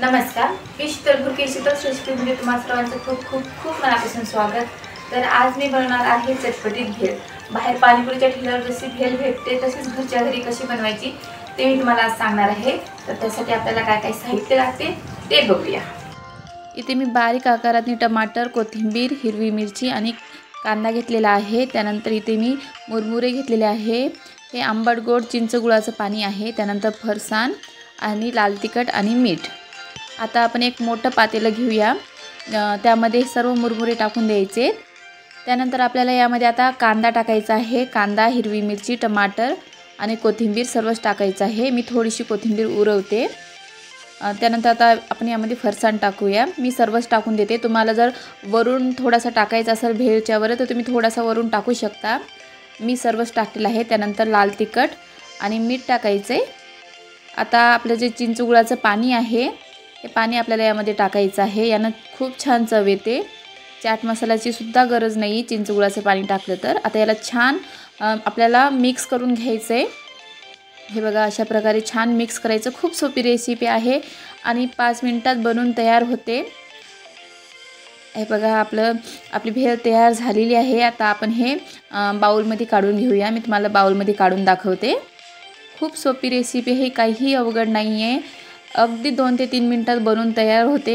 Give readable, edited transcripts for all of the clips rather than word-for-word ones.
नमस्कार, मी शीतल गुरके शीतल रेसिपीमध्ये तुम्हा सर्वांचं खूप खूप खूप मनापासून स्वागत। तर आज मी बनवणार आहे चटपटीत भेळ। बाहेर पाणीपुरीच्या ठेल्यावर जशी भेळ भेटते तशीच घरच्या घरी कशी बनवायची ते मी तुम्हाला आज सांगणार आहे। तर त्यासाठी आपल्याला काय काय साहित्य लागते ते बघूया। इथे मी बारीक आकाराने टमाटर, कोथिंबीर, हिरवी मिरची आणि कांदा घेतलेला आहे। त्यानंतर इथे मी मुरमुरे घेतलेले आहे। हे आंबट गोड चिंच गुळाचं पाणी आहे। त्यानंतर फरसाण आणि लाल तिखट आणि मीठ। आता आपण एक मोठं पातेलं घेऊया, त्यामध्ये सर्व मुरमुरे टाकून द्यायचे। त्यानंतर आपल्याला यामध्ये आता कांदा टाकायचा आहे। कांदा, हिरवी मिरची, टमाटर आणि कोथिंबीर सर्वच टाकायचं आहे। मी थोडीशी कोथिंबीर उरवते। त्यानंतर आता आपण यामध्ये फरसाण टाकूया। मी सर्वच टाकून देते। तुम्हाला जर वरून थोडासा टाकायचा असेल भेळच्यावर तर तुम्ही थोडासा वरून टाकू शकता। मी सर्वच टाकलेलं आहे। त्यानंतर लाल तिखट आणि मीठ टाकायचे। आता आपलं जे चिंच गुळाचं पाणी आहे हे पाणी आपल्याला यामध्ये टाकायचं आहे। यानं खूप छान चव येते। चाट मसाल्याची सुद्धा गरज नाही चिंच गुळाचं पाणी टाकलं तर। आता याला छान आपल्याला मिक्स करून घ्यायचं आहे। हे बघा अशा प्रकारे छान मिक्स करायचं। खूप सोपी रेसिपी आहे आणि 5 मिनिटात बनवून तयार होते। हे बघा आपली भेळ तयार झालेली आहे। आता आपण हे बाउलमध्ये काढून घेऊया। मी तुम्हाला बाउलमध्ये काढून दाखवते। खूप सोपी रेसिपी आहे, काहीही अवघड नाही आहे। अगदी 2 ते 3 मिनिटात बनवून तयार होते।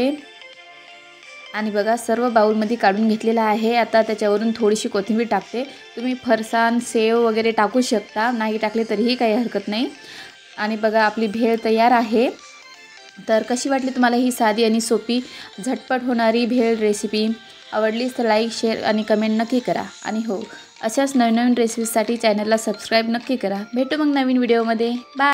आणि बघा सर्व बाउलमध्ये काढून घेतलेला आहे। आता त्याच्यावरून थोडीशी कोथिंबीर टाकते। तुम्ही फरसाण, सेव वगैरे टाकू शकता, नाही टाकले तरीही काही हरकत नाही। आणि बघा आपली भेळ तयार आहे। तर कशी वाटली तुम्हाला ही साधी आणि सोपी झटपट होणारी भेळ रेसिपी? आवडलीच तर लाईक, शेअर आणि कमेंट नक्की करा। आणि हो, अशाच नवीन नवीन रेसिपीसाठी चॅनलला सबस्क्राईब नक्की करा। भेटू मग नवीन व्हिडिओमध्ये। बाय।